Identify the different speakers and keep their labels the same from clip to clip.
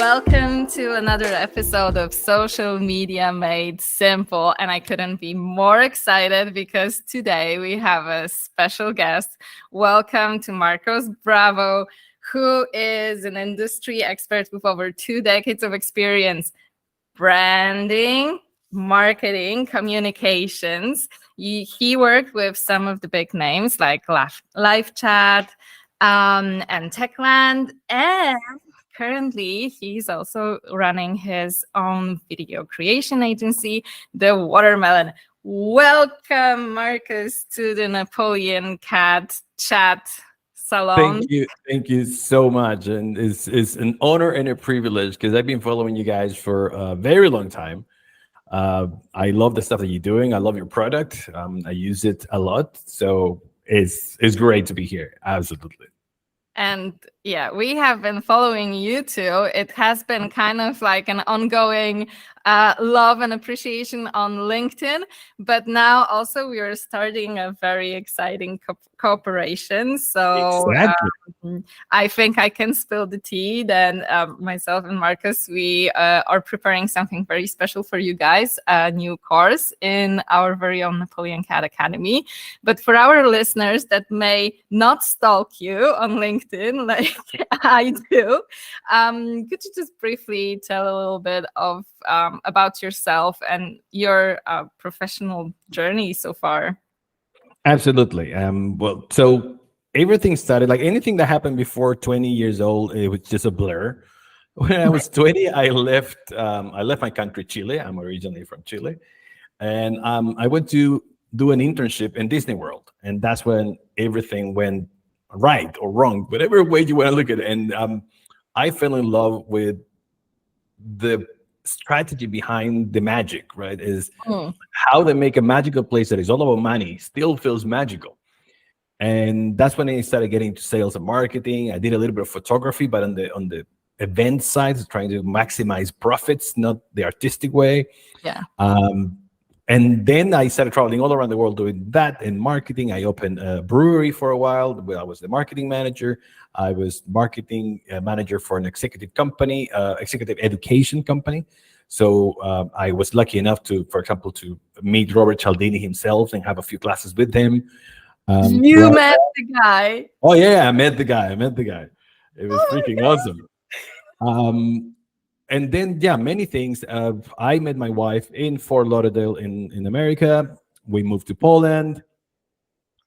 Speaker 1: Welcome to another episode of Social Media Made Simple. And I couldn't be more excited because today we have a special guest. Welcome to Marcos Bravo, who is an industry expert with over 2 decades of experience. Branding, marketing, communications. He worked with some of the big names like LiveChat and Techland, and currently he's also running his own video creation agency, the Waterlemon. Welcome, Marcus, to the Napoleon Cat chat salon.
Speaker 2: Thank you so much, and it's an honor and a privilege because I've been following you guys for a very long time. I love the stuff that you're doing. I love your product. I use it a lot, so it's great to be here. Absolutely.
Speaker 1: And yeah, we have been following you too. It has been kind of like an ongoing love and appreciation on LinkedIn, but now also we are starting a very exciting cooperation. So
Speaker 2: exactly.
Speaker 1: I think I can spill the tea. Then myself and Marcus, we are preparing something very special for you guys, a new course in our very own Napoleon Cat Academy. But for our listeners that may not stalk you on LinkedIn like I do, could you just briefly tell a little bit of about yourself and your professional journey so far?
Speaker 2: Absolutely. Well, so everything started, like anything that happened before 20 years old, it was just a blur. When I was 20, I left my country, Chile. I'm originally from Chile. And I went to do an internship in Disney World. And that's when everything went right or wrong, whatever way you want to look at it. And I fell in love with the strategy behind the magic, right? Is how they make a magical place that is all about money still feels magical. And that's when I started getting into sales and marketing. I did a little bit of photography, but on the event side, trying to maximize profits, not the artistic way.
Speaker 1: Yeah.
Speaker 2: And then I started traveling all around the world doing that in marketing. I opened a brewery for a while where I was the marketing manager. I was marketing manager for an executive company, executive education company. So I was lucky enough to, for example, to meet Robert Cialdini himself and have a few classes with him.
Speaker 1: You met the guy.
Speaker 2: Oh yeah, I met the guy. It was freaking awesome. And then, yeah, many things. I met my wife in Fort Lauderdale in America. We moved to Poland.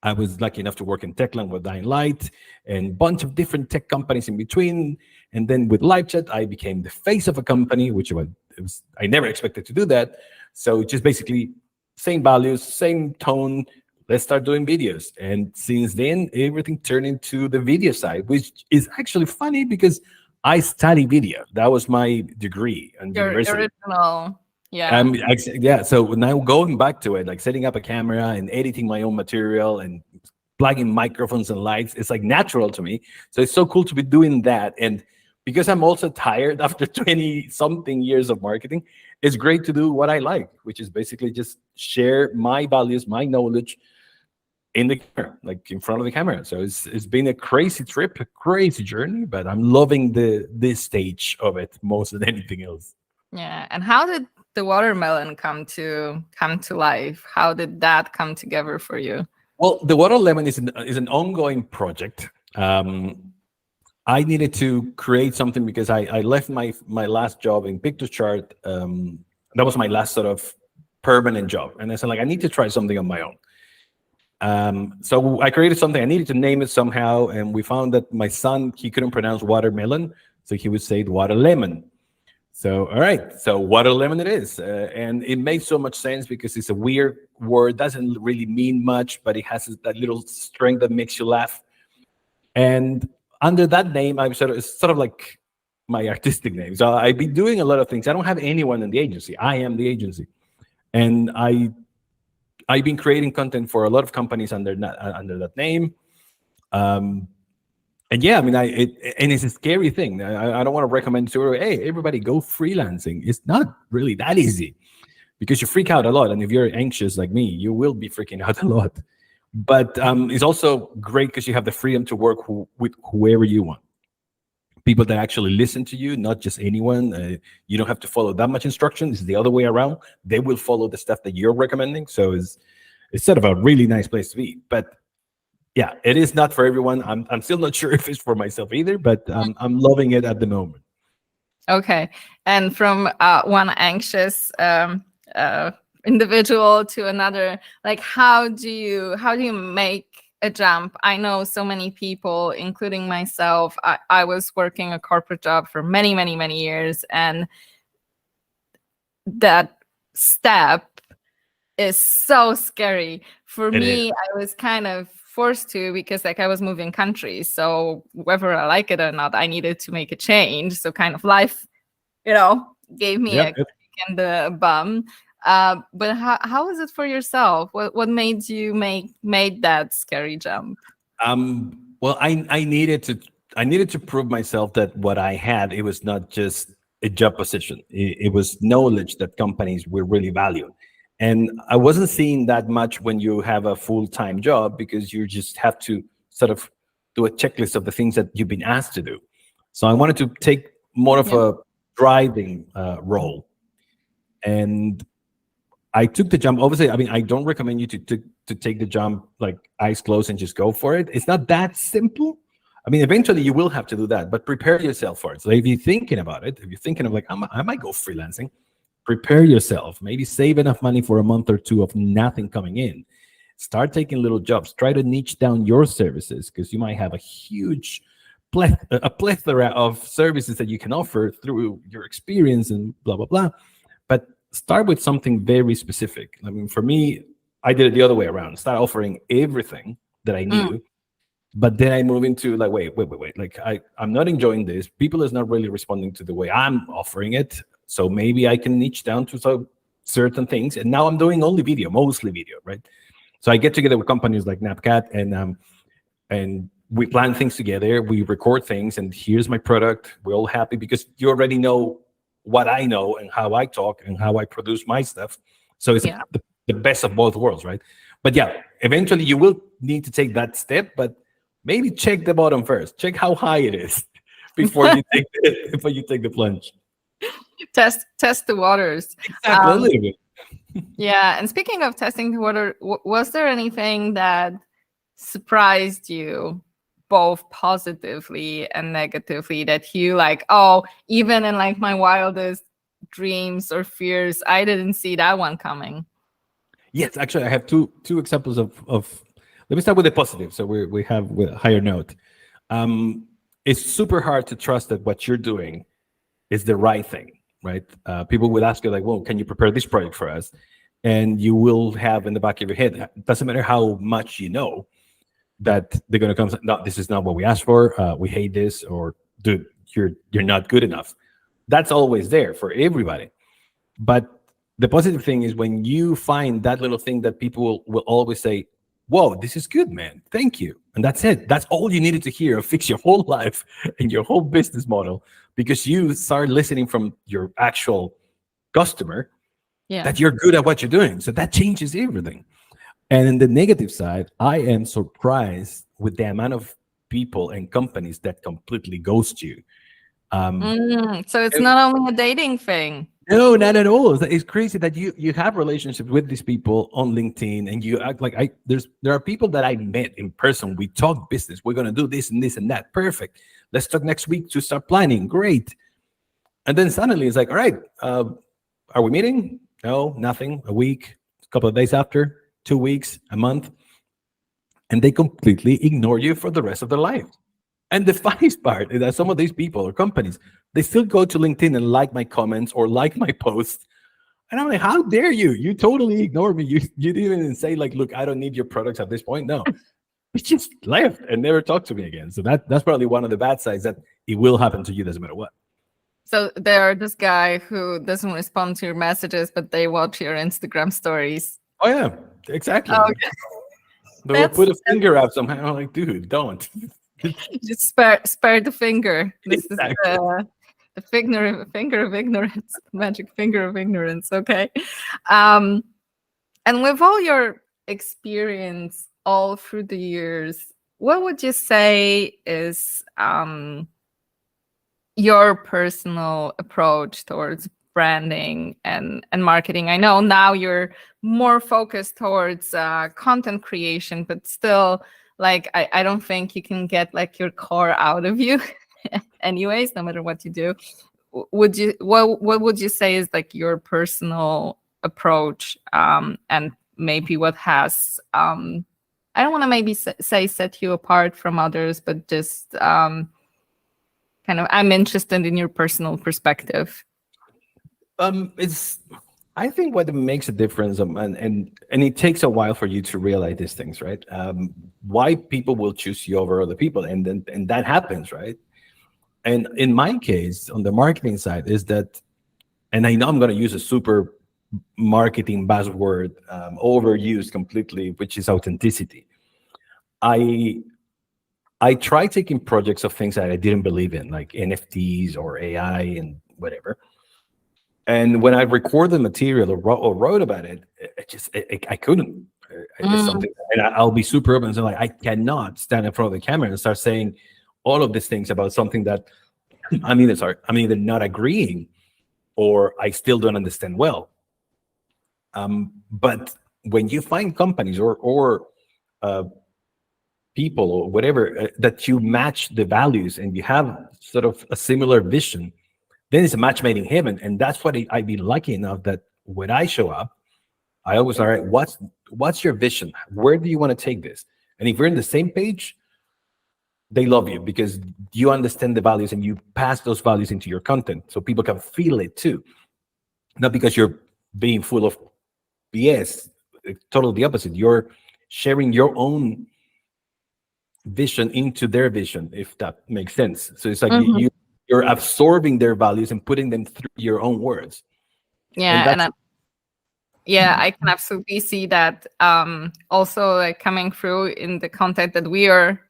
Speaker 2: I was lucky enough to work in Techland with Dying Light and a bunch of different tech companies in between. And then with LiveChat, I became the face of a company, which I never expected to do that. So just basically same values, same tone. Let's start doing videos. And since then, everything turned into the video side, which is actually funny because I study video. That was my degree in university.
Speaker 1: Original, yeah.
Speaker 2: Yeah. So now going back to it, like setting up a camera and editing my own material and plugging microphones and lights, it's like natural to me. So it's so cool to be doing that. And because I'm also tired after 20-something years of marketing, it's great to do what I like, which is basically just share my values, my knowledge in the camera, like in front of the camera. So it's been a crazy trip, a crazy journey, but I'm loving this stage of it more than anything else.
Speaker 1: Yeah. And how did the Waterlemon come to life? How did that come together for you?
Speaker 2: Well, the Waterlemon is an ongoing project. I needed to create something because I left my last job in Piktochart. That was my last sort of permanent job, and I said, like, I need to try something on my own. So I created something. I needed to name it somehow, and we found that my son, he couldn't pronounce watermelon, so he would say Waterlemon. So all right, so Waterlemon it is, and it made so much sense because it's a weird word, doesn't really mean much, but it has that little string that makes you laugh. And under that name, it's sort of like my artistic name. So I've been doing a lot of things. I don't have anyone in the agency. I am the agency, and I've been creating content for a lot of companies under that name. And yeah, I mean, and it's a scary thing. I don't want to recommend to hey, everybody go freelancing. It's not really that easy because you freak out a lot. And if you're anxious like me, you will be freaking out a lot. But it's also great because you have the freedom to work with whoever you want. people that actually listen to you, not just anyone. You don't have to follow that much instruction. It's the other way around. They will follow the stuff that you're recommending. So it's sort of a really nice place to be. But yeah, it is not for everyone. I'm still not sure if it's for myself either, but I'm loving it at the moment.
Speaker 1: Okay. And from one anxious individual to another, like how do you make a jump? I know so many people, including myself. I was working a corporate job for many, many, many years, and that step is so scary. For me, I was kind of forced to, because like I was moving countries. So whether I like it or not, I needed to make a change. So kind of life, gave me a kick in the bum. But how is it for yourself? What made you made that scary jump?
Speaker 2: Well, I needed to prove myself that what I had, it was not just a job position. It was knowledge that companies will really value. And I wasn't seeing that much when you have a full-time job, because you just have to sort of do a checklist of the things that you've been asked to do. So I wanted to take more of a driving role. And I took the jump. Obviously, I mean, I don't recommend you to take the jump like eyes closed and just go for it. It's not that simple. I mean, eventually you will have to do that, but prepare yourself for it. So if you're thinking about it, if you're thinking of like, I might go freelancing, prepare yourself. Maybe save enough money for a month or two of nothing coming in. Start taking little jobs. Try to niche down your services, because you might have a huge plethora of services that you can offer through your experience and blah, blah, blah. But start with something very specific. I mean, for me, I did it the other way around. Start offering everything that I knew. But then I move into like, wait. Like I'm not enjoying this. People is not really responding to the way I'm offering it. So maybe I can niche down to some certain things. And now I'm doing only video, mostly video, right? So I get together with companies like NapoleonCat, and we plan things together. We record things, and here's my product. We're all happy because you already know what I know and how I talk and how I produce my stuff. So it's the best of both worlds, right? But yeah, eventually you will need to take that step, but maybe check the bottom first. Check how high it is before you take the plunge.
Speaker 1: Test the waters.
Speaker 2: Exactly, a little bit.
Speaker 1: Yeah, and speaking of testing the water, was there anything that surprised you, both positively and negatively, that you like, oh, even in like my wildest dreams or fears, I didn't see that one coming?
Speaker 2: Yes, actually, I have two examples of. Let me start with the positive, so we have with a higher note. It's super hard to trust that what you're doing is the right thing, right? People will ask you like, well, can you prepare this project for us? And you will have in the back of your head, it doesn't matter how much you know, that they're going to come, no, this is not what we asked for. We hate this, or dude, you're not good enough. That's always there for everybody. But the positive thing is when you find that little thing that people will always say, whoa, this is good, man. Thank you. And that's it. That's all you needed to hear, fix your whole life and your whole business model, because you start listening from your actual customer that you're good at what you're doing. So that changes everything. And in the negative side, I am surprised with the amount of people and companies that completely ghost you.
Speaker 1: So it's not only a dating thing.
Speaker 2: No, not at all. It's crazy that you have relationships with these people on LinkedIn, and you act like there are people that I met in person. We talk business. We're gonna do this and this and that. Perfect. Let's talk next week to start planning. Great. And then suddenly it's like, all right, are we meeting? No, nothing. A week, a couple of days after, 2 weeks, a month, and they completely ignore you for the rest of their life. And the funniest part is that some of these people or companies, they still go to LinkedIn and like my comments or like my posts. And I'm like, how dare you? You totally ignore me. You didn't even say like, look, I don't need your products at this point. No, you just left and never talked to me again. So that's probably one of the bad sides, that it will happen to you, doesn't matter what.
Speaker 1: So there's this guy who doesn't respond to your messages, but they watch your Instagram stories.
Speaker 2: Oh yeah, exactly.
Speaker 1: Okay.
Speaker 2: They will put a finger out somehow. I'm like, dude, don't.
Speaker 1: Just spare the finger. This
Speaker 2: Exactly.
Speaker 1: is the finger of ignorance, magic finger of ignorance. Okay. And with all your experience all through the years, what would you say is your personal approach towards branding and marketing. I know now you're more focused towards content creation, but still, like, I don't think you can get like your core out of you anyways, no matter what you do. Would you, what would you say is like your personal approach, and maybe what has I don't want to maybe say set you apart from others, but just kind of, I'm interested in your personal perspective.
Speaker 2: It's I think what makes a difference, and it takes a while for you to realize these things, right? Why people will choose you over other people, and that happens, right? And in my case, on the marketing side, is that, and I know I'm going to use a super marketing buzzword, overused completely, which is authenticity. I try taking projects of things that I didn't believe in, like NFTs or AI and whatever. And when I record the material or wrote about it, I couldn't. It's something, and I'll be super open and say, like, I cannot stand in front of the camera and start saying all of these things about something that I'm either not agreeing or I still don't understand well. But when you find companies or people or whatever that you match the values and you have sort of a similar vision, then it's a match made in heaven. And that's what I've been lucky enough that when I show up, I always, all right, what's your vision? Where do you want to take this? And if we're in the same page, they love you because you understand the values and you pass those values into your content so people can feel it too. Not because you're being full of BS, totally the opposite. You're sharing your own vision into their vision, if that makes sense. So it's like you're absorbing their values and putting them through your own words.
Speaker 1: Yeah, and I can absolutely see that also, like, coming through in the content that we are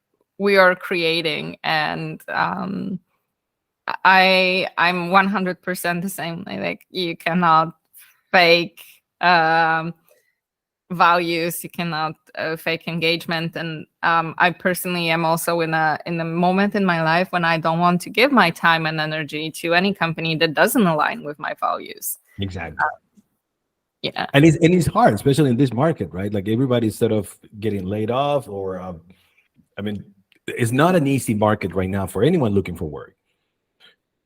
Speaker 1: creating. And I'm 100% the same. Like, you cannot fake values, you cannot fake engagement. And I personally am also in a moment in my life when I don't want to give my time and energy to any company that doesn't align with my values.
Speaker 2: Exactly.
Speaker 1: Yeah.
Speaker 2: And it's hard, especially in this market, right? Like, everybody's sort of getting laid off, or I mean, it's not an easy market right now for anyone looking for work.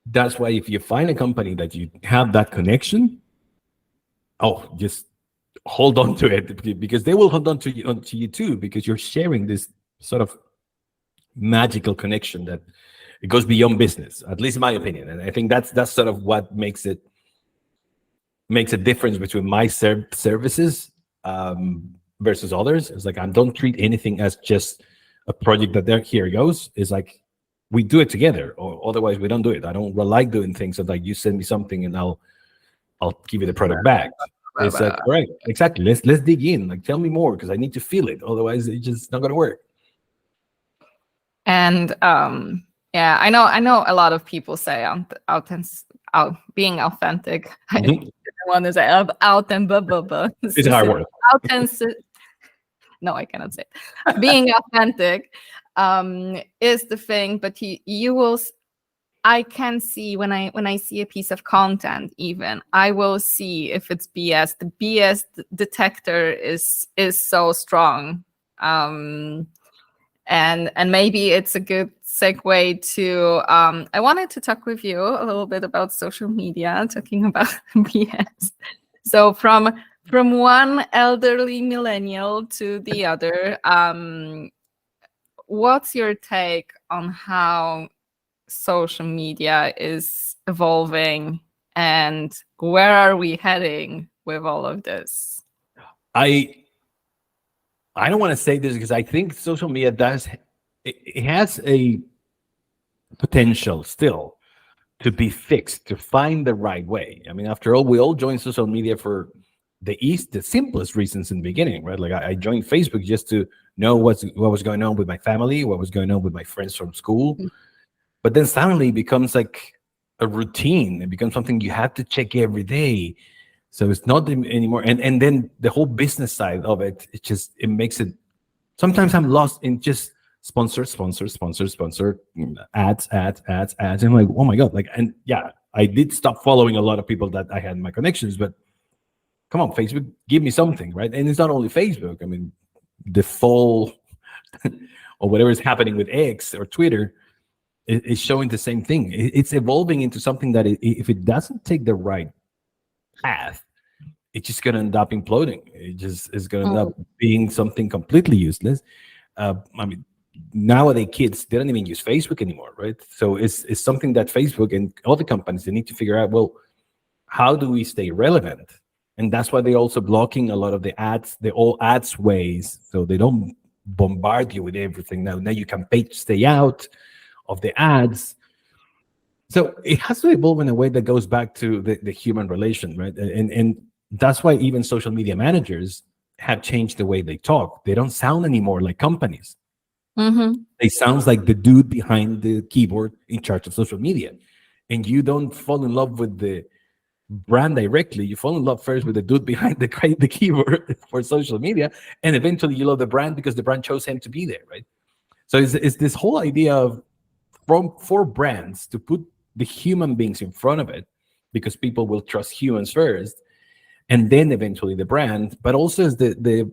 Speaker 2: That's why if you find a company that you have that connection, just hold on to it, because they will hold on to you too, because you're sharing this sort of magical connection that it goes beyond business, at least in my opinion. And I think that's sort of what makes a difference between my services versus others. It's like, I don't treat anything as just a project that here it goes. It's like, we do it together, or otherwise we don't do it. I don't like doing things that, like, you send me something and I'll give you the product back. It's like, all right, exactly. Let's dig in. Like, tell me more, because I need to feel it. Otherwise, it's just not gonna work.
Speaker 1: And yeah, I know a lot of people say being authentic. I don't want to say out and blah.
Speaker 2: It's a hard word.
Speaker 1: No, I cannot say it. Being authentic is the thing, but you will. I can see when I see a piece of content, even I will see if it's BS. The BS detector is so strong, and maybe it's a good segue to. I wanted to talk with you a little bit about social media, talking about BS. So from one elderly millennial to the other, what's your take on how social media is evolving, and where are we heading with all of this?
Speaker 2: I don't want to say this, because I think social media it has a potential still to be fixed, to find the right way. I mean, after all, we all joined social media for the simplest reasons in the beginning, right? Like, I joined Facebook just to know what was going on with my family, what was going on with my friends from school. But then suddenly it becomes like a routine. It becomes something you have to check every day. So it's not anymore. And then the whole business side of it, it makes it, sometimes I'm lost in just sponsor, ads. I'm like, oh my god, like, and yeah, I did stop following a lot of people that I had in my connections, but come on, Facebook, give me something, right? And it's not only Facebook. I mean, the fall or whatever is happening with X or Twitter is showing the same thing. It's evolving into something that if it doesn't take the right path, it's just going to end up imploding. It just is going to end up being something completely useless. I mean, nowadays kids, they don't even use Facebook anymore, right? So it's something that Facebook and other companies, they need to figure out, well, how do we stay relevant? And that's why they're also blocking a lot of the ads, the all ads ways, so they don't bombard you with everything. Now you can pay to stay out of the ads. So it has to evolve in a way that goes back to the human relation, right? And that's why even social media managers have changed the way they talk. They don't sound anymore like companies. They sound like the dude behind the keyboard in charge of social media. And you don't fall in love with the brand directly. You fall in love first with the dude behind the keyboard for social media, and eventually you love the brand because the brand chose him to be there, right? So it's this whole idea of for brands to put the human beings in front of it, because people will trust humans first, and then eventually the brand. But also is the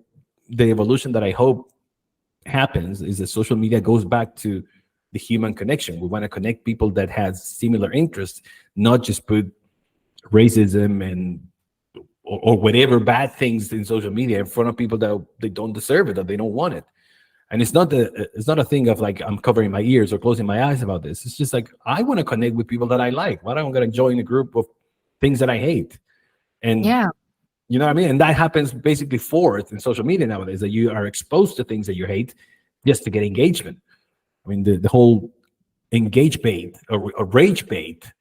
Speaker 2: evolution that I hope happens is that social media goes back to the human connection. We want to connect people that has similar interests, not just put racism and or whatever bad things in social media in front of people that they don't deserve it, that they don't want it. And it's not a thing of like I'm covering my ears or closing my eyes about this. It's just like I want to connect with people that I like. Why don't I going to join a group of things that I hate? And
Speaker 1: Yeah.
Speaker 2: you know what I mean? And that happens basically fourth in social media nowadays, that you are exposed to things that you hate just to get engagement. I mean, the whole engage bait or rage bait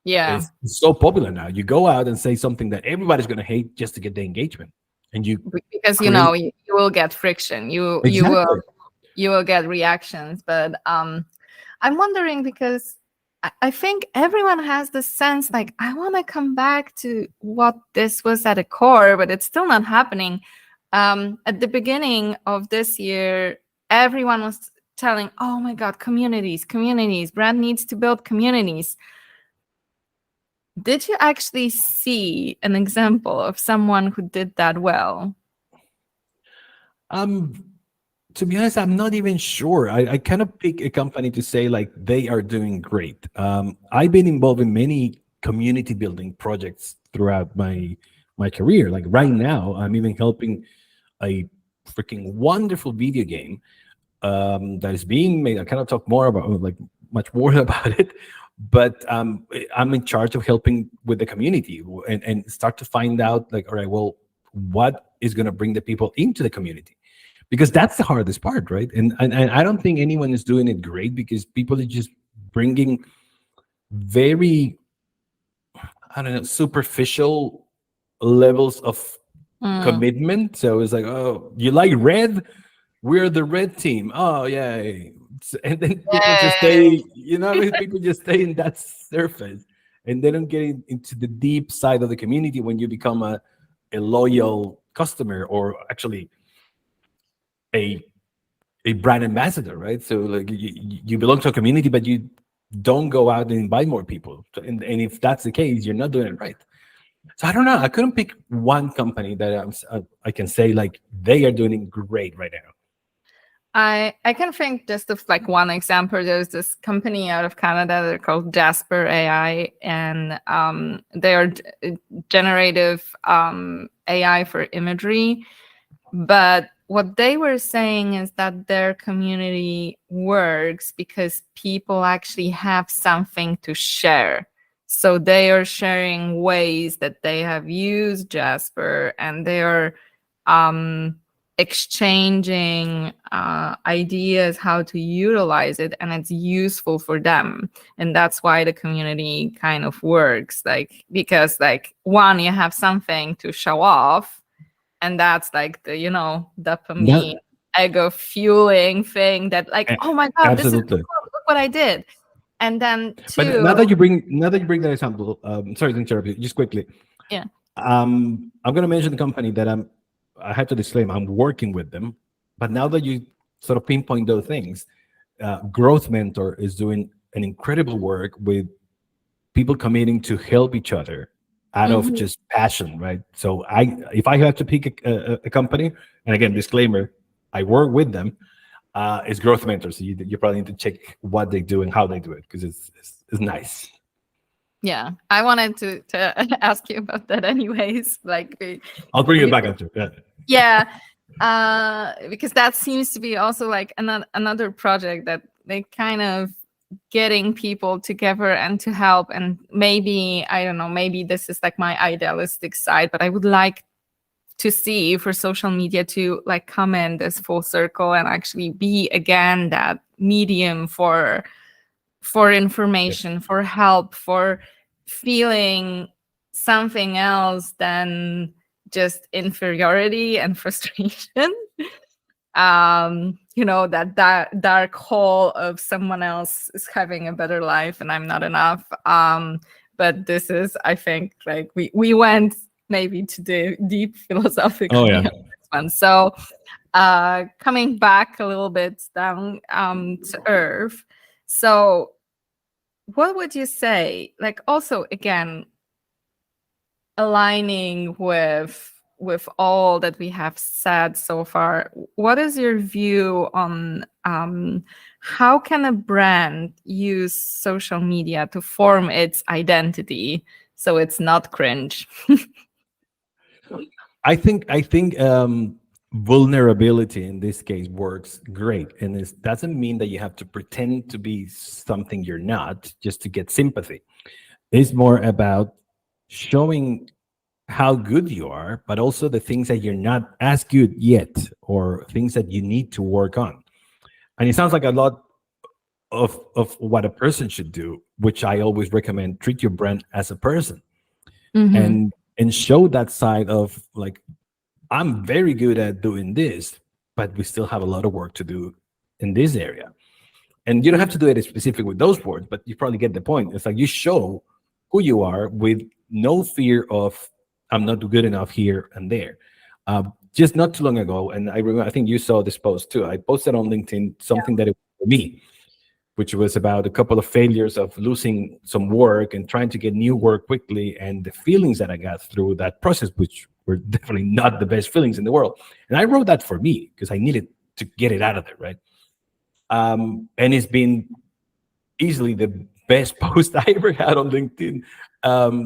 Speaker 1: Yeah.
Speaker 2: is so popular now. You go out and say something that everybody's going to hate just to get the engagement, and you
Speaker 1: Because you will get friction.
Speaker 2: exactly.
Speaker 1: You will get reactions. But I'm wondering, because I think everyone has the sense like I want to come back to what this was at a core, but it's still not happening. At the beginning of this year, everyone was telling, "Oh my God, communities! Brand needs to build communities." Did you actually see an example of someone who did that well?
Speaker 2: To be honest, I'm not even sure. I cannot pick a company to say like they are doing great. I've been involved in many community building projects throughout my career. Like right now, I'm even helping a freaking wonderful video game that is being made. I cannot talk more about like much more about it, but I'm in charge of helping with the community and start to find out like, all right, well, what is going to bring the people into the community? Because that's the hardest part, right? And I don't think anyone is doing it great, because people are just bringing very, I don't know, superficial levels of commitment. So it's like, oh, you like red? We're the red team. Oh, yeah. And then people just stay, you know, people just stay in that surface, and they don't get into the deep side of the community when you become a loyal customer, or actually a brand ambassador, right? So like you belong to a community, but you don't go out and invite more people. And if that's the case, you're not doing it right. So I don't know. I couldn't pick one company that I can say like they are doing great right now.
Speaker 1: I can think just of like one example. There's this company out of Canada. They're called Jasper AI, and they are generative AI for imagery. But what they were saying is that their community works because people actually have something to share. So they are sharing ways that they have used Jasper, and they are exchanging ideas how to utilize it, and it's useful for them. And that's why the community kind of works, like, because like one, you have something to show off, and that's like the dopamine ego fueling thing that like, oh my God, this is cool, look what I did. And then
Speaker 2: but
Speaker 1: two,
Speaker 2: now that you bring that example, sorry to interrupt you, just quickly.
Speaker 1: Yeah.
Speaker 2: I'm going to mention the company that I have to disclaim I'm working with them. But now that you sort of pinpoint those things, Growth Mentor is doing an incredible work with people committing to help each other out of
Speaker 1: Mhm.
Speaker 2: just passion, right? So if I have to pick a company, and again, disclaimer, I work with them, it's Growth Mentors. So you probably need to check what they do and how they do it, because it's nice.
Speaker 1: Yeah, I wanted to ask you about that anyways. Like,
Speaker 2: I'll bring it back after.
Speaker 1: Yeah, because that seems to be also like another project that they kind of getting people together and to help. And maybe, I don't know, maybe this is like my idealistic side, but I would like to see for social media to like come in this full circle and actually be again that medium for information, for help, for feeling something else than just inferiority and frustration. That dark hole of someone else is having a better life and I'm not enough. But this is, I think, like we went maybe to the deep philosophically
Speaker 2: Oh
Speaker 1: on
Speaker 2: yeah.
Speaker 1: this one. So coming back a little bit down to earth. So what would you say, like, also again aligning with all that we have said so far, what is your view on how can a brand use social media to form its identity so it's not cringe?
Speaker 2: I think vulnerability in this case works great, and it doesn't mean that you have to pretend to be something you're not just to get sympathy. It's more about showing how good you are, but also the things that you're not as good yet, or things that you need to work on. And it sounds like a lot of what a person should do, which I always recommend: treat your brand as a person,
Speaker 1: Mm-hmm.
Speaker 2: and show that side of like, I'm very good at doing this, but we still have a lot of work to do in this area. And you don't have to do it specific with those words, but you probably get the point. It's like you show who you are with no fear of I'm not good enough here and there. Just not too long ago, and I remember, I think you saw this post too. I posted on LinkedIn something that it was for me, which was about a couple of failures of losing some work and trying to get new work quickly, and the feelings that I got through that process, which were definitely not the best feelings in the world. And I wrote that for me because I needed to get it out of there, right? And it's been easily the best post I ever had on LinkedIn.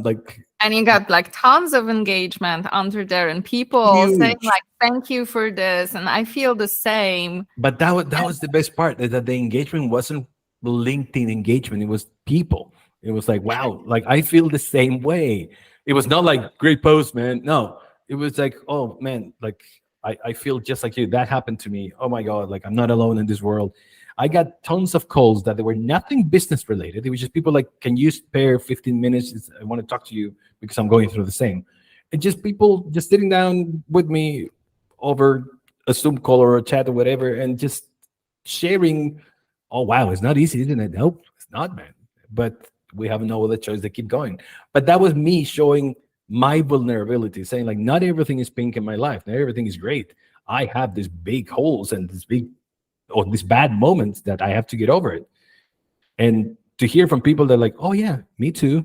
Speaker 2: Like,
Speaker 1: And you got like tons of engagement under there and people saying
Speaker 2: huge.
Speaker 1: like, thank you for this. And I feel the same.
Speaker 2: But that was the best part, that the engagement wasn't LinkedIn engagement. It was people. It was like, wow, like I feel the same way. It was not like great post, man. No, it was like, oh man, like I feel just like you. That happened to me. Oh my God, like I'm not alone in this world. I got tons of calls that they were nothing business related. It was just people like, can you spare 15 minutes? I want to talk to you because I'm going through the same. And just people just sitting down with me over a Zoom call or a chat or whatever, and just sharing. Oh wow, it's not easy, isn't it? Nope, it's not, man. But we have no other choice to keep going. But that was me showing my vulnerability, saying like, not everything is pink in my life. Not everything is great. I have these big holes and these bad moments that I have to get over it. And to hear from people that are like, oh yeah, me too.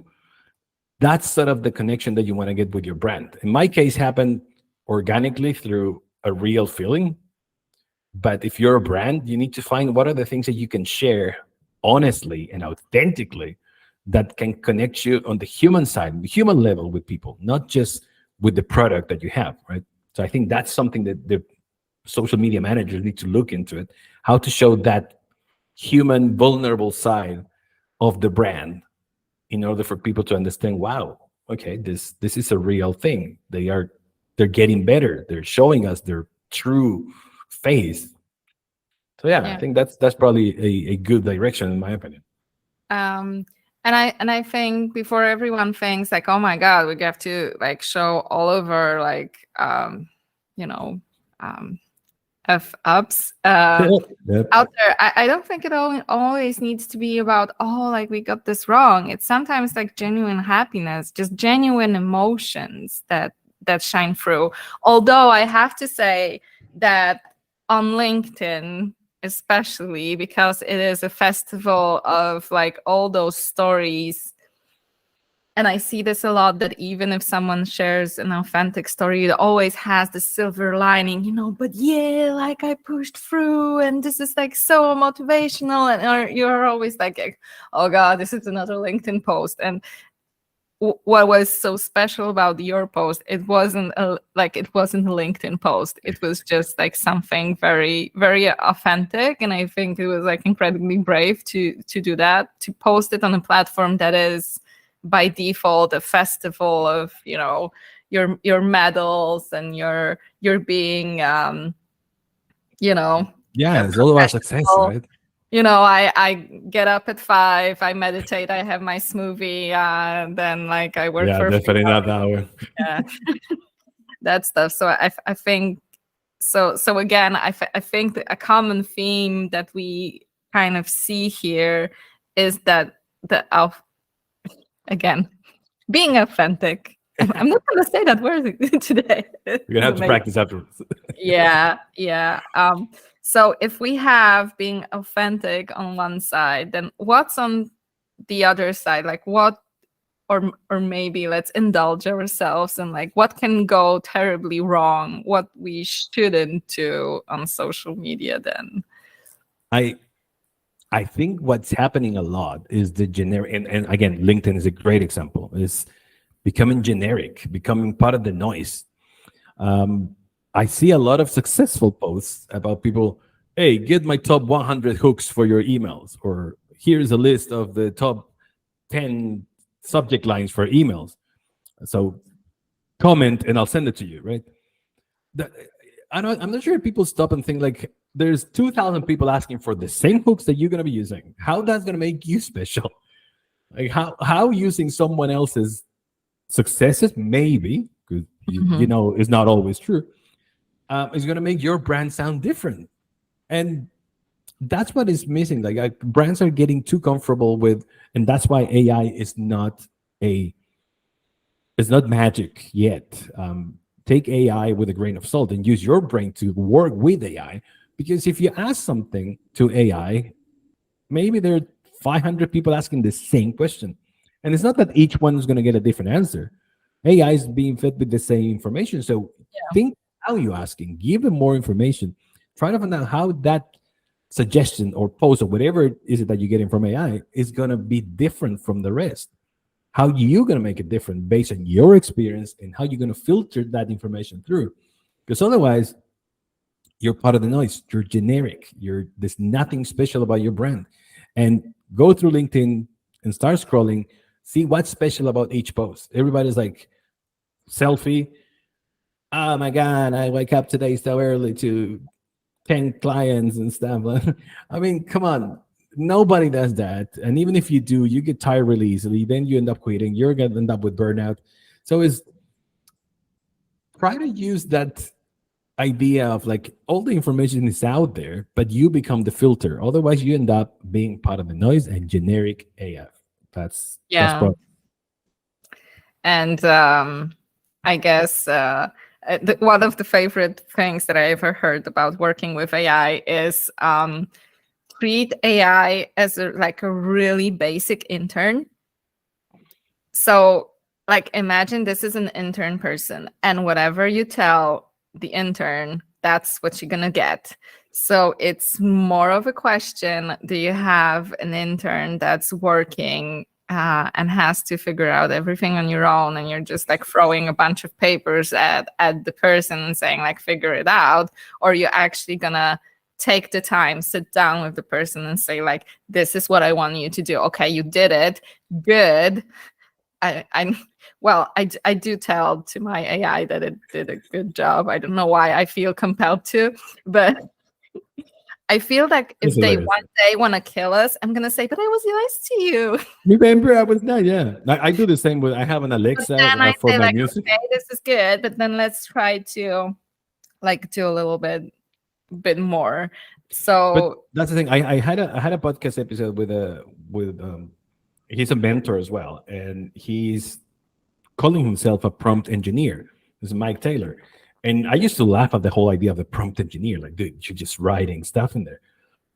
Speaker 2: That's sort of the connection that you want to get with your brand. In my case, happened organically through a real feeling. But if you're a brand, you need to find what are the things that you can share honestly and authentically that can connect you on the human side, the human level with people, not just with the product that you have, right? So I think that's something that the social media managers need to look into it, how to show that human vulnerable side of the brand in order for people to understand, wow, okay, this is a real thing. They're getting better. They're showing us their true face. So yeah, I
Speaker 1: Yeah.
Speaker 2: think that's probably a good direction in my opinion.
Speaker 1: Um, and I think before everyone thinks like, oh my God, we have to like show all over like you know um F ups
Speaker 2: Yep.
Speaker 1: out there. I don't think it always needs to be about, oh, like we got this wrong. It's sometimes like genuine happiness, just genuine emotions that shine through. Although I have to say that on LinkedIn, especially because it is a festival of like all those stories. And I see this a lot, that even if someone shares an authentic story, it always has the silver lining, but yeah, like I pushed through and this is like so motivational. And or you're always like, oh God, this is another LinkedIn post. And what was so special about your post, it wasn't a LinkedIn post. It was just like something very, very authentic. And I think it was like incredibly brave to do that, to post it on a platform that is by default a festival of your medals and your being
Speaker 2: yeah, it's all about success, right?
Speaker 1: I get up at 5, I meditate, I have my smoothie, then like I work for
Speaker 2: definitely not that way.
Speaker 1: Yeah. That stuff. So I think so again, I think that a common theme that we kind of see here is that again, being authentic. I'm not going to say that word today.
Speaker 2: You're going to have to practice afterwards.
Speaker 1: Yeah. So if we have being authentic on one side, then what's on the other side? Like what, or maybe let's indulge ourselves in like what can go terribly wrong, what we shouldn't do on social media then?
Speaker 2: I think what's happening a lot is the generic, and again, LinkedIn is a great example, is becoming generic, becoming part of the noise. I see a lot of successful posts about people, hey, get my top 100 hooks for your emails, or here's a list of the top 10 subject lines for emails. So comment and I'll send it to you, right? I'm not sure if people stop and think like, there's 2,000 people asking for the same hooks that you're going to be using. How that's going to make you special? Like how using someone else's successes, maybe, because it's not always true, is going to make your brand sound different. And that's what is missing. Like brands are getting too comfortable with, and that's why AI is not magic yet. Take AI with a grain of salt and use your brain to work with AI. Because if you ask something to AI, maybe there are 500 people asking the same question. And it's not that each one is going to get a different answer. AI is being fed with the same information. So think how you're asking. Give them more information. Try to find out how that suggestion or post or whatever it is that you're getting from AI is going to be different from the rest. How you're going to make it different based on your experience and how you're going to filter that information through. Because otherwise, you're part of the noise. You're generic. There's nothing special about your brand. And go through LinkedIn and start scrolling. See what's special about each post. Everybody's like, selfie. Oh my God, I wake up today so early to 10 clients and stuff. I mean, come on. Nobody does that. And even if you do, you get tired really easily. Then you end up quitting. You're going to end up with burnout. So try to use that idea of like all the information is out there, but you become the filter. Otherwise, you end up being part of the noise and generic AF. That's
Speaker 1: and I guess one of the favorite things that I ever heard about working with AI is treat AI as a really basic intern. So like imagine this is an intern person, and whatever you tell the intern, that's what you're gonna get. So it's more of a question: do you have an intern that's working and has to figure out everything on your own, and you're just like throwing a bunch of papers at the person and saying like figure it out? Or you're actually gonna take the time, sit down with the person and say like, this is what I want you to do. Okay, you did it, good. I do tell to my AI that it did a good job. I don't know why I feel compelled to, but I feel like if they one day want to kill us, I'm gonna say, but I was nice to you.
Speaker 2: Remember, I was nice. Yeah, I do the same with. I have an Alexa for my
Speaker 1: like,
Speaker 2: music.
Speaker 1: Okay, this is good, but then let's try to like do a little bit more. So
Speaker 2: but that's the thing. I had a podcast episode with he's a mentor as well, and he's calling himself a prompt engineer. This is Mike Taylor. And I used to laugh at the whole idea of the prompt engineer. Like, dude, you're just writing stuff in there.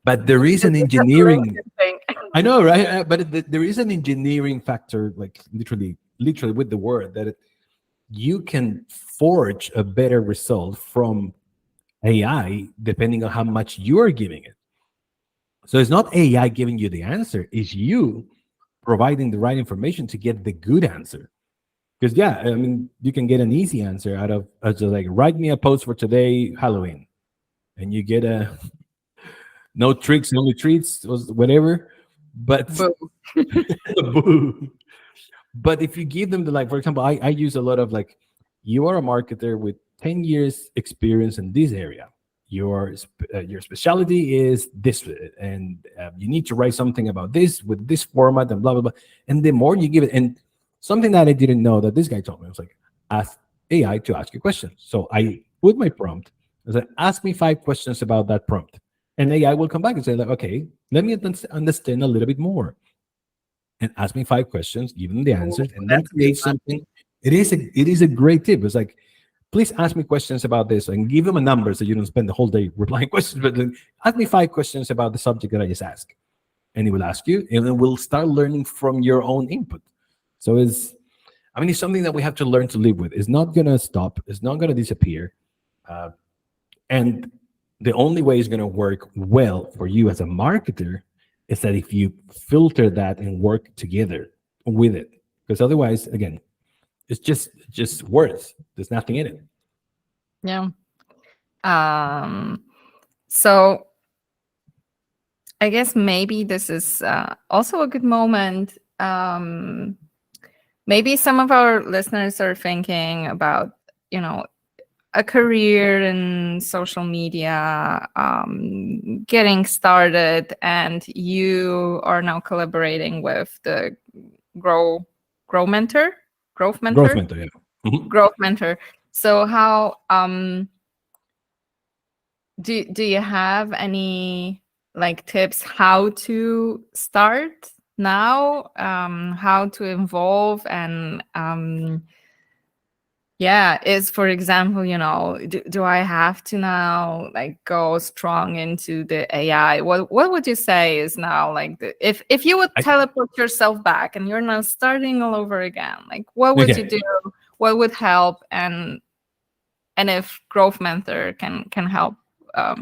Speaker 2: But there is an
Speaker 1: It's just a
Speaker 2: engineering.
Speaker 1: LinkedIn thing.
Speaker 2: I know, right? But there is an engineering factor, like literally with the word that you can forge a better result from AI depending on how much you are giving it. So it's not AI giving you the answer; it's you providing the right information to get the good answer. Because yeah, I mean, you can get an easy answer out of just like write me a post for today Halloween, and you get a no tricks, only treats, or whatever. But
Speaker 1: Boom.
Speaker 2: boo. But if you give them the like, for example, I use a lot of like, you are a marketer with 10 years experience in this area. Your specialty is this, and you need to write something about this with this format and blah blah blah. And the more you give it, and something that I didn't know that this guy told me, I was like, ask AI to ask you questions. So I put my prompt. I said, ask me 5 questions about that prompt, and AI will come back and say like, okay, let me understand a little bit more and ask me 5 questions, give them the
Speaker 1: Ooh,
Speaker 2: answers, and then
Speaker 1: that's a good
Speaker 2: create something. It is a great tip. It's like, please ask me questions about this and give them a number so you don't spend the whole day replying questions. But then ask me 5 questions about the subject that I just asked, and it will ask you, and then we'll start learning from your own input. So it's something that we have to learn to live with. It's not gonna stop. It's not gonna disappear. Uh, and the only way it's gonna work well for you as a marketer is that if you filter that and work together with it, because otherwise, again, it's just words. There's nothing in it.
Speaker 1: Yeah. So I guess maybe this is also a good moment. Maybe some of our listeners are thinking about, a career in social media, getting started, and you are now collaborating with the Grow Grow Mentor, Growth
Speaker 2: Growth
Speaker 1: Mentor,
Speaker 2: mentor, yeah. Mhm.
Speaker 1: Growth Mentor. So how do you have any like tips how to start now, how to involve, and yeah, is, for example, do I have to now like go strong into the AI? What would you say is now like if you would
Speaker 2: I,
Speaker 1: teleport yourself back and you're now starting all over again, like what would you
Speaker 2: okay.
Speaker 1: do? What would help? And if Growth Mentor can help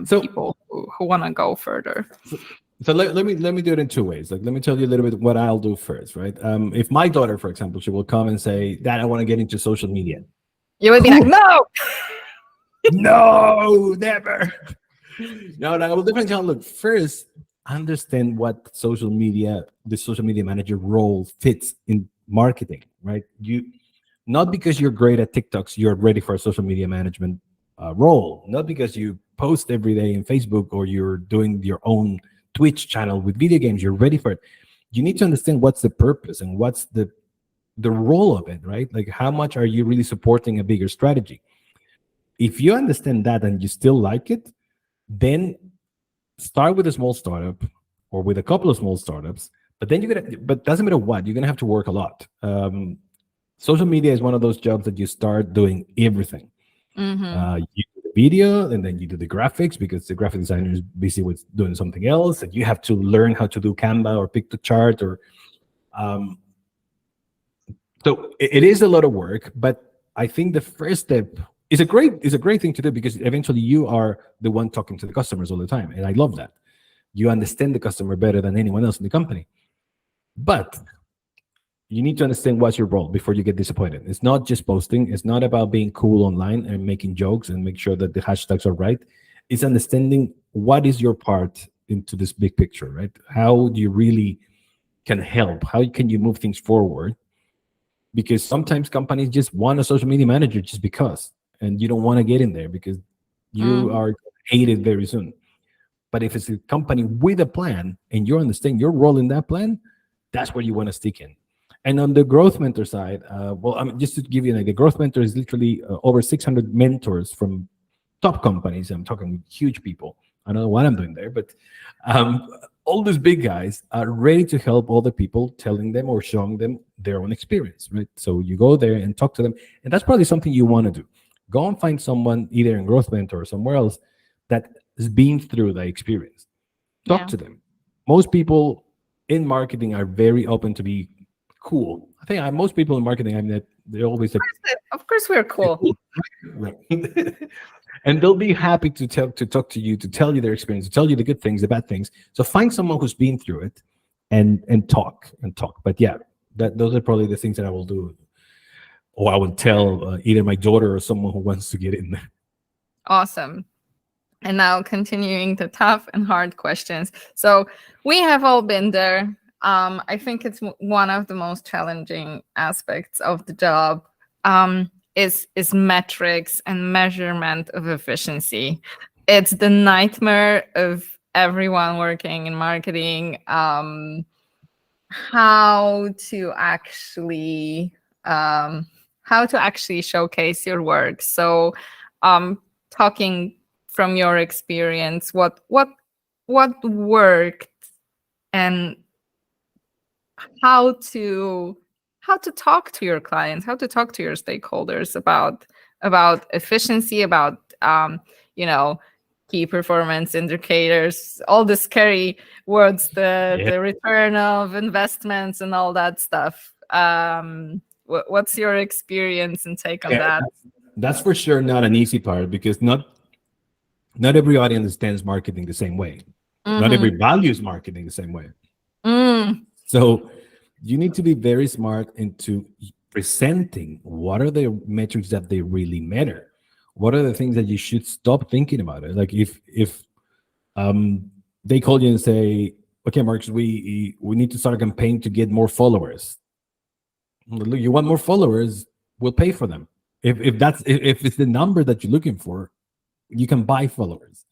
Speaker 2: So
Speaker 1: people who want to go further.
Speaker 2: so, so let me do it in 2 ways. Like, let me tell you a little bit what I'll do first, right? If my daughter, for example, she will come and say, Dad, I want to get into social media.
Speaker 1: You would be like,
Speaker 2: Cool.
Speaker 1: no.
Speaker 2: No, never. No, I will definitely tell them, look, first, understand what the social media manager role fits in marketing, right? Not because you're great at TikToks, you're ready for a social media management role. Not because you post every day in Facebook or you're doing your own Twitch channel with video games, you're ready for it. You need to understand what's the purpose and what's the role of it, right? Like, how much are you really supporting a bigger strategy? If you understand that and you still like it, then start with a small startup or with a couple of small startups. But then but doesn't matter what, you're gonna have to work a lot. Social media is one of those jobs that you start doing everything.
Speaker 1: Mm-hmm.
Speaker 2: You do the video, and then you do the graphics because the graphic designer is busy with doing something else, and you have to learn how to do Canva or Piktochart or. Um, so it is a lot of work, but I think the first step is a great thing to do because eventually you are the one talking to the customers all the time, and I love that. You understand the customer better than anyone else in the company. But you need to understand what's your role before you get disappointed. It's not just posting. It's not about being cool online and making jokes and make sure that the hashtags are right. It's understanding what is your part into this big picture, right? How do you really can help? How can you move things forward? Because sometimes companies just want a social media manager just because, and you don't want to get in there because you
Speaker 1: Mm.
Speaker 2: are hated very soon. But if it's a company with a plan and you understand your role in that plan, that's where you want to stick in. And on the growth mentor side, well, I mean, just to give you an idea, growth mentor is literally over 600 mentors from top companies. I'm talking with huge people. I don't know what I'm doing there, but um, all these big guys are ready to help other people, telling them or showing them their own experience, right? So you go there and talk to them, and that's probably something you want to do. Go and find someone either in Growth Mentor or somewhere else that has been through the experience, Talk
Speaker 1: Yeah.
Speaker 2: to them. Most people in marketing are very open to be cool. I think most people in marketing, I mean, they always say,
Speaker 1: Of course, we're cool.
Speaker 2: right. And they'll be happy to talk to you, to tell you their experience, to tell you the good things, the bad things. So find someone who's been through it, and talk. But yeah, those are probably the things that I will do, or I will tell either my daughter or someone who wants to get in there.
Speaker 1: Awesome. And now continuing the tough and hard questions. So we have all been there. I think it's one of the most challenging aspects of the job, is metrics and measurement of efficiency. It's the nightmare of everyone working in marketing. How to actually showcase your work. So, talking from your experience, what worked, and how to talk to your clients, how to talk to your stakeholders about efficiency, about key performance indicators, all the scary words, the return of investments and all that stuff. What's your experience and take on that?
Speaker 2: That's for sure not an easy part, because not everybody understands marketing the same way. Not every values marketing the same way. So you need to be very smart into presenting what are the metrics that they really matter. What are the things that you should stop thinking about it? Like if they call you and say, okay, Marcus, we need to start a campaign to get more followers. Look, you want more followers, we'll pay for them. If it's the number that you're looking for, you can buy followers.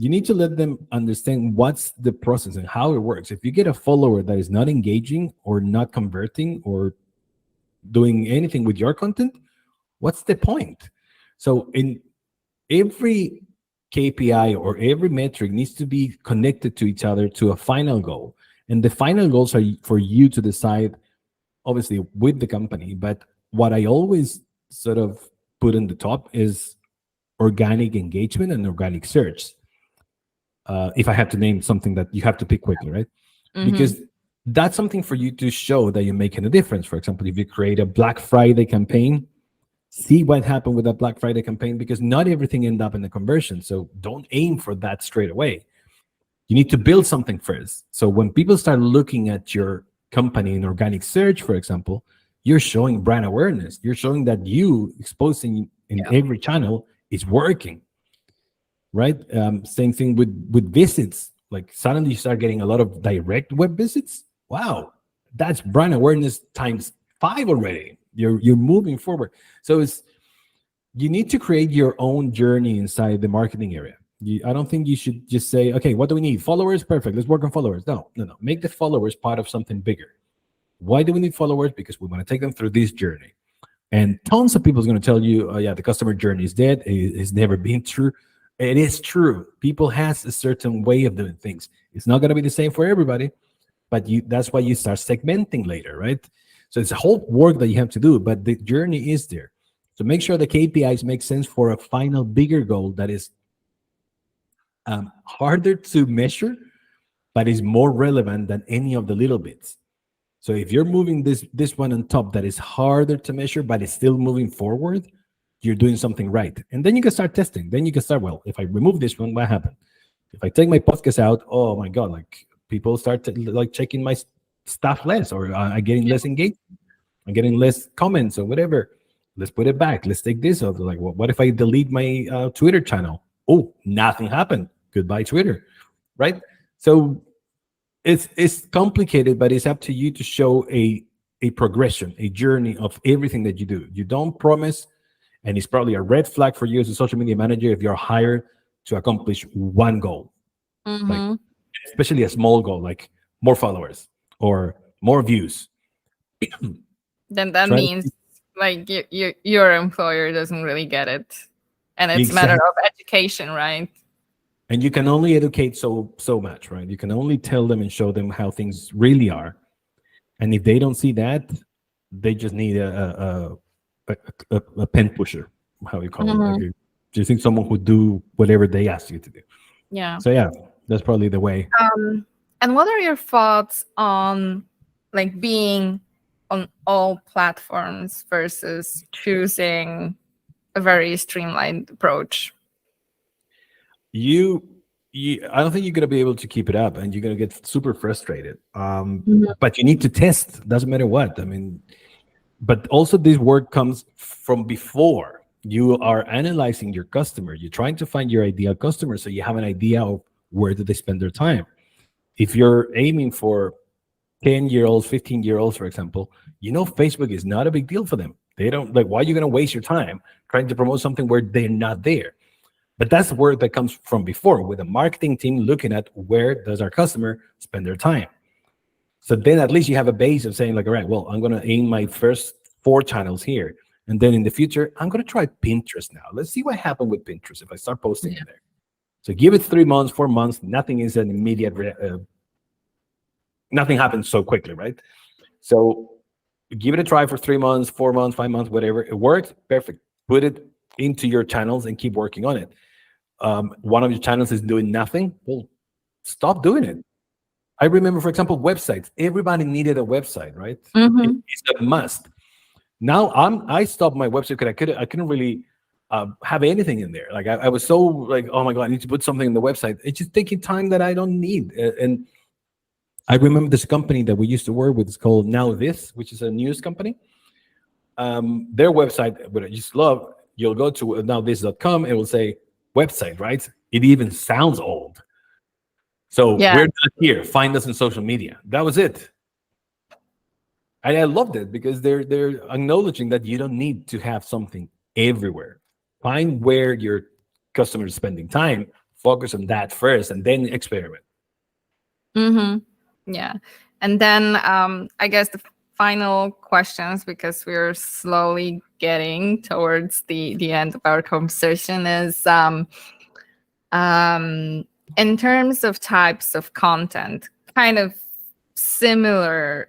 Speaker 2: You need to let them understand what's the process and how it works. If you get a follower that is not engaging or not converting or doing anything with your content, what's the point? So in every KPI or every metric needs to be connected to each other to a final goal. And the final goals are for you to decide, obviously, with the company. But what I always sort of put in the top is organic engagement and organic search. If I have to name something that you have to pick quickly, right? Because that's something for you to show that you're making a difference. For example, if you create a Black Friday campaign, see what happened with that Black Friday campaign, because not everything ends up in the conversion. So don't aim for that straight away. You need to build something first. So when people start looking at your company in organic search, for example, you're showing brand awareness. You're showing that you exposing in every channel is working, right? Same thing with visits. Like suddenly you start getting a lot of direct web visits. Wow, that's brand awareness times 5 already. You're moving forward. So you need to create your own journey inside the marketing area. I don't think you should just say, okay, what do we need? Followers? Perfect. Let's work on followers. No. Make the followers part of something bigger. Why do we need followers? Because we want to take them through this journey. And tons of people is going to tell you, oh, yeah, the customer journey is dead. It's never been true. It is true. People has a certain way of doing things. It's not going to be the same for everybody, but that's why you start segmenting later, right? So it's a whole work that you have to do, but the journey is there. So make sure the KPIs make sense for a final bigger goal that is harder to measure, but is more relevant than any of the little bits. So if you're moving this one on top that is harder to measure, but it's still moving forward, you're doing something right. And then you can start testing. Then you can start, well, if I remove this one, what happened? If I take my podcast out, oh my God, like people start checking my stuff less, or I'm getting less engagement. I'm getting less comments or whatever. Let's put it back. Let's take this off. Like, what if I delete my Twitter channel? Oh, nothing happened. Goodbye, Twitter. Right? So it's complicated, but it's up to you to show a progression, a journey of everything that you do. You don't promise, and it's probably a red flag for you as a social media manager if you're hired to accomplish one goal, like especially a small goal, like more followers or more views.
Speaker 1: Then that means like your employer doesn't really get it, and it's a matter of education, right?
Speaker 2: And you can only educate so much, right? You can only tell them and show them how things really are, and if they don't see that, they just need a pen pusher, how you call it. Like, do you think someone who do whatever they ask you to do?
Speaker 1: Yeah.
Speaker 2: So yeah, That's probably the way.
Speaker 1: And what are your thoughts on like being on all platforms versus choosing a very streamlined approach?
Speaker 2: You, I don't think you're gonna be able to keep it up, and you're gonna get super frustrated. But you need to test. Doesn't matter what. I mean, but also this work comes from before. You are analyzing your customer. You're trying to find your ideal customer, so you have an idea of where do they spend their time. If you're aiming for 10-year-olds, 15-year-olds, for example, Facebook is not a big deal for them. They don't like, why are you going to waste your time trying to promote something where they're not there? But that's work that comes from before, with a marketing team looking at where does our customer spend their time. So then at least you have a base of saying like, all right, well, I'm going to aim my first 4 channels here. And then in the future, I'm going to try Pinterest now. Let's see what happens with Pinterest if I start posting in there. So give it 3 months, 4 months. Nothing is an immediate, nothing happens so quickly, right? So give it a try for 3 months, 4 months, 5 months, whatever. It works, perfect. Put it into your channels and keep working on it. One of your channels is doing nothing. Well, stop doing it. I remember, for example, websites. Everybody needed a website, right? It's a must. Now I stopped my website because I couldn't really have anything in there. Like I was so like, oh my God, I need to put something in the website. It's just taking time that I don't need. And I remember this company that we used to work with. It's called Now This, which is a news company. Their website, what I just love, you'll go to nowthis.com. It will say website, right? It even sounds old. So we're not here. Find us on social media. That was it. And I loved it because they're acknowledging that you don't need to have something everywhere. Find where your customer is spending time, focus on that first, and then experiment.
Speaker 1: Yeah. And then I guess the final questions, because we're slowly getting towards the end of our conversation, is in terms of types of content, kind of similarly,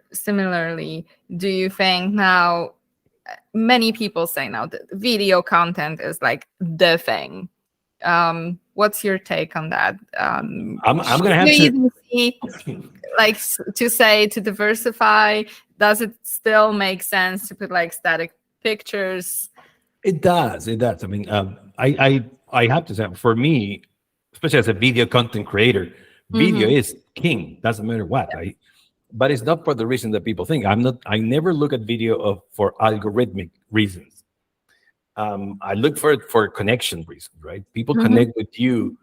Speaker 1: do you think now, many people say now that video content is like the thing. What's your take on that?
Speaker 2: I'm gonna have to
Speaker 1: see, like, to say to diversify. Does it still make sense to put like static pictures?
Speaker 2: It does. I mean, I have to say, for me, especially as a video content creator, video is king. Doesn't matter what. But it's not for the reason that people think. I never look at video for algorithmic reasons. I look for it for connection reasons, right? People connect with you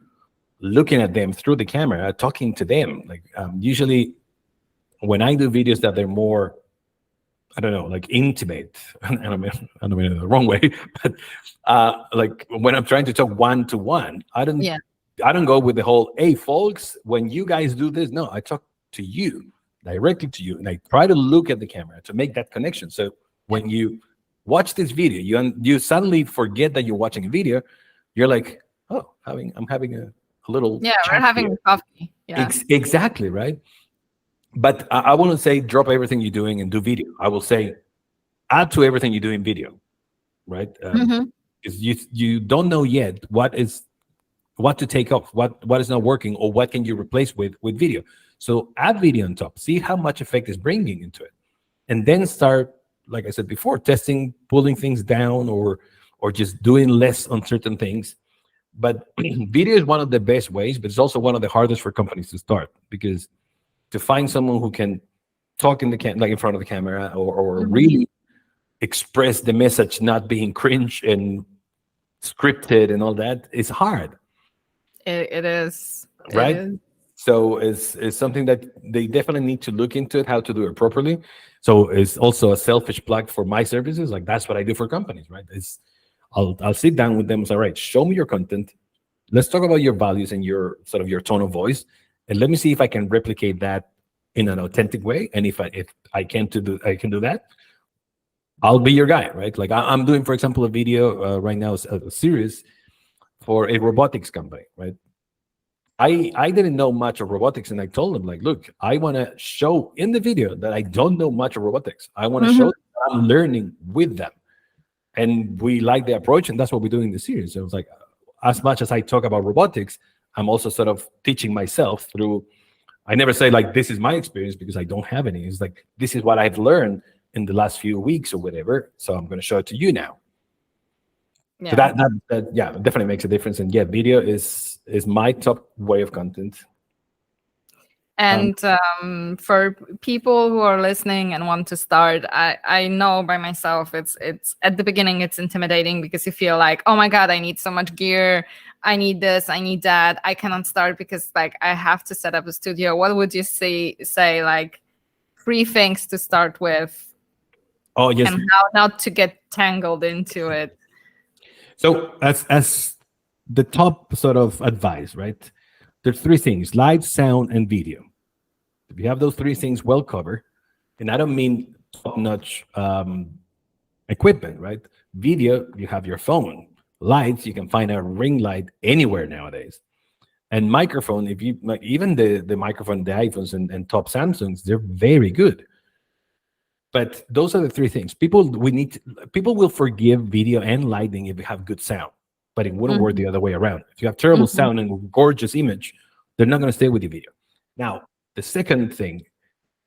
Speaker 2: looking at them through the camera, talking to them. Like usually when I do videos that they're more, I don't know, like intimate. I don't mean it in the wrong way, but like when I'm trying to talk one-to-one, I don't go with the whole, hey folks, when you guys do this. No, I talk to you, directly to you, and I try to look at the camera to make that connection. So when you watch this video, you suddenly forget that you're watching a video. You're like, oh, I'm having a little
Speaker 1: we're having a coffee.
Speaker 2: Exactly, right? But I won't say drop everything you're doing and do video. I will say add to everything you do in video, right? Because you don't know yet what to take off, what is not working, or what can you replace with video. So add video on top, see how much effect is bringing into it, and then start, like I said before, testing, pulling things down, or just doing less on certain things. But video is one of the best ways, but it's also one of the hardest for companies to start, because to find someone who can talk in like in front of the camera, or really express the message, not being cringe and scripted and all that, is hard.
Speaker 1: It is.
Speaker 2: Right?
Speaker 1: It is.
Speaker 2: So it's something that they definitely need to look into it, how to do it properly. So it's also a selfish plug for my services. Like that's what I do for companies, right? I'll sit down with them and say, all right, show me your content. Let's talk about your values and your sort of your tone of voice. And let me see if I can replicate that in an authentic way. And if I can do that, I'll be your guy, right? Like I'm doing, for example, a video right now, a series for a robotics company, right? I didn't know much of robotics, and I told them, like, look, I want to show in the video that I don't know much of robotics. I want to show that I'm learning with them. And we like the approach, and that's what we're doing in the series. So it was like, as much as I talk about robotics, I'm also sort of teaching myself through. I never say like this is my experience because I don't have any. It's like this is what I've learned in the last few weeks or whatever. So I'm going to show it to you now.
Speaker 1: Yeah.
Speaker 2: So that yeah, definitely makes a difference. And yeah, video is my top way of content.
Speaker 1: And for people who are listening and want to start, I know by myself it's at the beginning it's intimidating because you feel like, oh my God, I need so much gear. I need this, I need that. I cannot start because like I have to set up a studio. What would you say like 3 things to start with?
Speaker 2: Oh yes.
Speaker 1: And how not to get tangled into it.
Speaker 2: So as the top sort of advice, right? There's 3 things: light, sound, and video. If you have those 3 things well covered, and I don't mean top-notch equipment, right? Video, you have your phone. Lights, you can find a ring light anywhere nowadays. And microphone, if you like, even the microphone, the iPhones and top Samsungs, they're very good. But those are the 3 things. People will forgive video and lighting if you have good sound, but it wouldn't work the other way around. If you have terrible sound and gorgeous image, they're not going to stay with your video. Now, the second thing,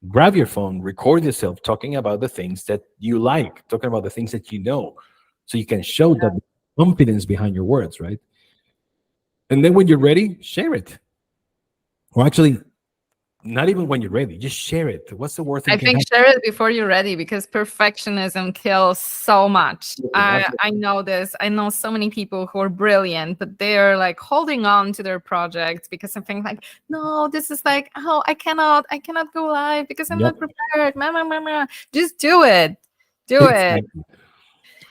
Speaker 2: grab your phone, record yourself talking about the things that you like, talking about the things that you know, so you can show that confidence behind your words, right? And then when you're ready, share it. Or actually, not even when you're ready, just share it. What's the worst thing?
Speaker 1: I think share it before you're ready, because perfectionism kills so much. I know this. I know so many people who are brilliant, but they're like holding on to their project because something like, no, this is like, oh, I cannot go live because I'm not prepared. Just do it. Do it.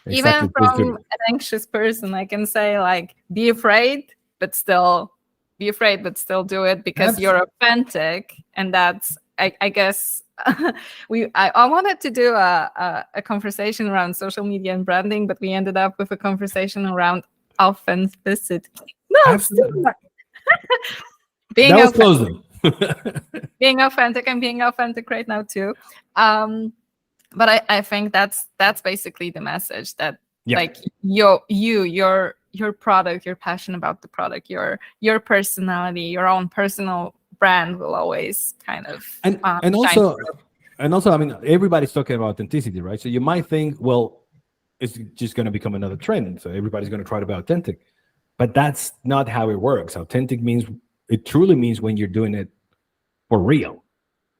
Speaker 1: Even from an anxious person, I can say like, be afraid, but still do it because you're authentic. And that's, I guess, I wanted to do a conversation around social media and branding, but we ended up with a conversation around authenticity. No, being authentic. I'm being authentic right now too. But I think that's basically the message, that like your product, you're passionate about the product, your personality, your own personal brand will always kind of
Speaker 2: and also I mean, everybody's talking about authenticity, right? So you might think, well, it's just going to become another trend, so everybody's going to try to be authentic, but that's not how it works. Authentic means, it truly means when you're doing it for real.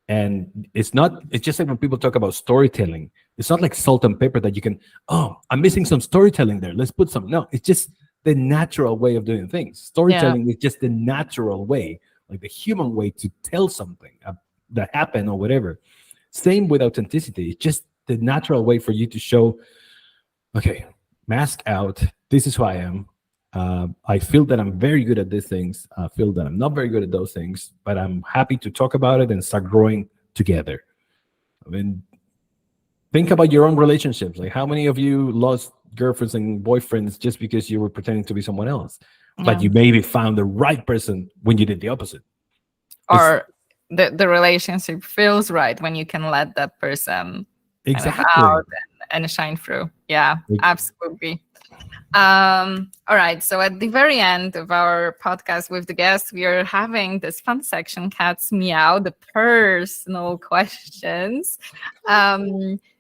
Speaker 2: And it's just like when people talk about storytelling, it's not like salt and pepper that you can, oh, I'm missing some storytelling there, let's put some. No, it's just the natural way of doing things. Storytelling is just the natural way, like the human way to tell something that happened or whatever. Same with authenticity. It's just the natural way for you to show, okay, mask out, this is who I am. I feel that I'm very good at these things. I feel that I'm not very good at those things, but I'm happy to talk about it and start growing together. I mean, think about your own relationships. Like, how many of you lost girlfriends and boyfriends just because you were pretending to be someone else? But you maybe found the right person when you did the opposite.
Speaker 1: Or the relationship feels right when you can let that person
Speaker 2: exactly
Speaker 1: out and shine through. Yeah, absolutely. All right, so at the very end of our podcast with the guests, we are having this fun section, Cats Meow, the personal questions.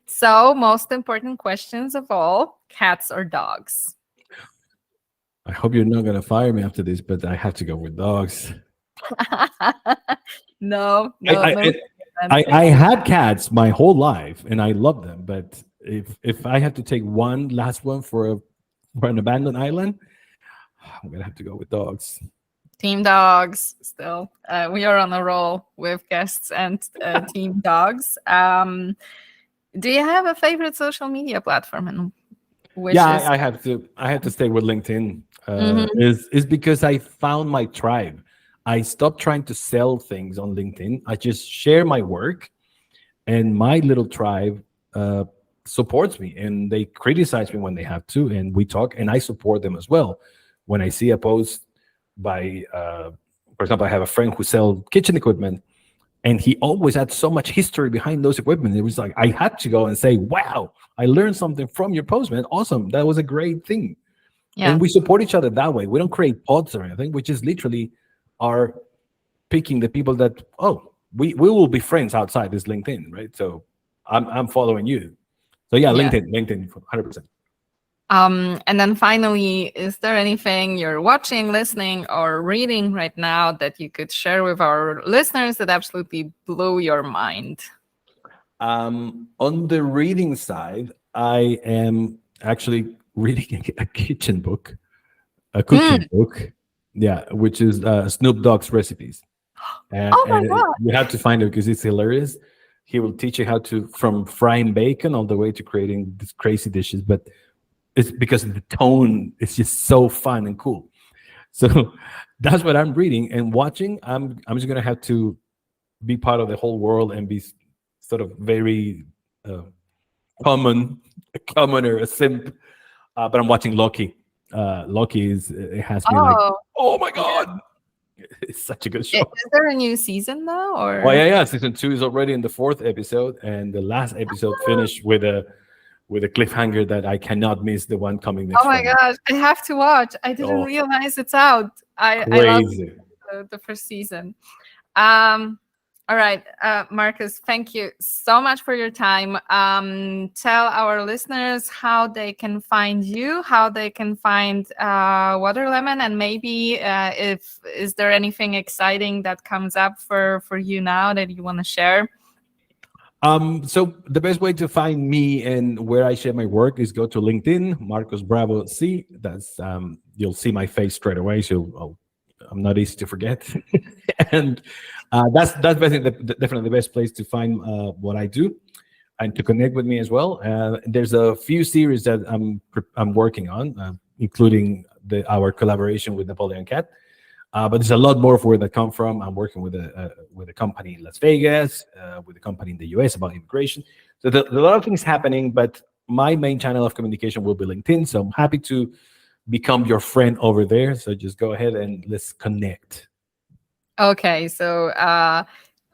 Speaker 1: So most important questions of all, cats or dogs?
Speaker 2: I hope you're not going to fire me after this, but I have to go with dogs.
Speaker 1: No.
Speaker 2: I had cats my whole life and I love them, but if I had to take one last one for an abandoned island, I'm gonna have to go with dogs.
Speaker 1: Team dogs still. We are on a roll with guests and team dogs. Do you have a favorite social media platform? And
Speaker 2: I have to stay with LinkedIn. Is because I found my tribe. I stopped trying to sell things on LinkedIn. I just share my work, and my little tribe supports me, and they criticize me when they have to, and we talk, and I support them as well. When I see a post by, for example, I have a friend who sells kitchen equipment, and he always had so much history behind those equipment. It was like, I had to go and say, wow, I learned something from your post, man. Awesome. That was a great thing. Yeah. And we support each other that way. We don't create pods or anything. We just literally are picking the people that, oh, we will be friends outside this LinkedIn, right? So I'm following you. So yeah,
Speaker 1: Yeah.
Speaker 2: LinkedIn, 100%.
Speaker 1: And then finally, is there anything you're watching, listening, or reading right now that you could share with our listeners that absolutely blew your mind?
Speaker 2: On the reading side, I am actually reading a kitchen book, a cooking book, yeah, which is Snoop Dogg's recipes.
Speaker 1: Oh my
Speaker 2: And
Speaker 1: God.
Speaker 2: you have to find it because it's hilarious. He will teach you how to, from frying bacon all the way to creating these crazy dishes, but it's because the tone is just so fun and cool. So that's what I'm reading and watching. I'm just gonna have to be part of the whole world and be sort of very uh, common, a commoner, a simp. But I'm watching Loki. Loki is it has me like,
Speaker 1: Oh,
Speaker 2: oh my
Speaker 1: yeah.
Speaker 2: god, it's such a good show.
Speaker 1: Is there a new season though,
Speaker 2: Oh
Speaker 1: or?
Speaker 2: yeah, yeah. Season 2 is already in the 4th episode, and the last episode finished with a cliffhanger that I cannot miss. The one coming
Speaker 1: Oh
Speaker 2: next
Speaker 1: my
Speaker 2: Friday.
Speaker 1: gosh, I have to watch. I didn't
Speaker 2: Oh,
Speaker 1: realize it's out. I love
Speaker 2: crazy.
Speaker 1: the first season. Um, all right, Marcus, thank you so much for your time. Tell our listeners how they can find you, how they can find Waterlemon, and maybe if is there anything exciting that comes up for you now that you want to share?
Speaker 2: So the best way to find me and where I share my work is go to LinkedIn, Marcos Bravo C. That's you'll see my face straight away, so I'm not easy to forget. And that's basically definitely the best place to find what I do and to connect with me as well. There's a few series that I'm working on, including our collaboration with Napoleon Cat. But there's a lot more of where that come from. I'm working with a company in Las Vegas, with a company in the US about immigration. So there's a lot of things happening, but my main channel of communication will be LinkedIn. So I'm happy to become your friend over there. So just go ahead and let's connect.
Speaker 1: Okay, so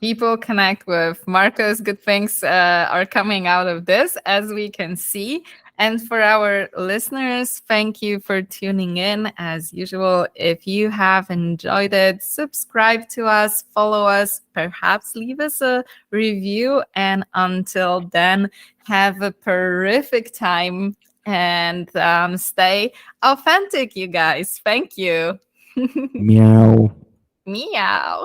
Speaker 1: people connect with Marcos. Good things are coming out of this, as we can see. And for our listeners, thank you for tuning in. As usual, if you have enjoyed it, subscribe to us, follow us, perhaps leave us a review. And until then, have a terrific time and stay authentic, you guys. Thank you.
Speaker 2: Meow.
Speaker 1: Meow.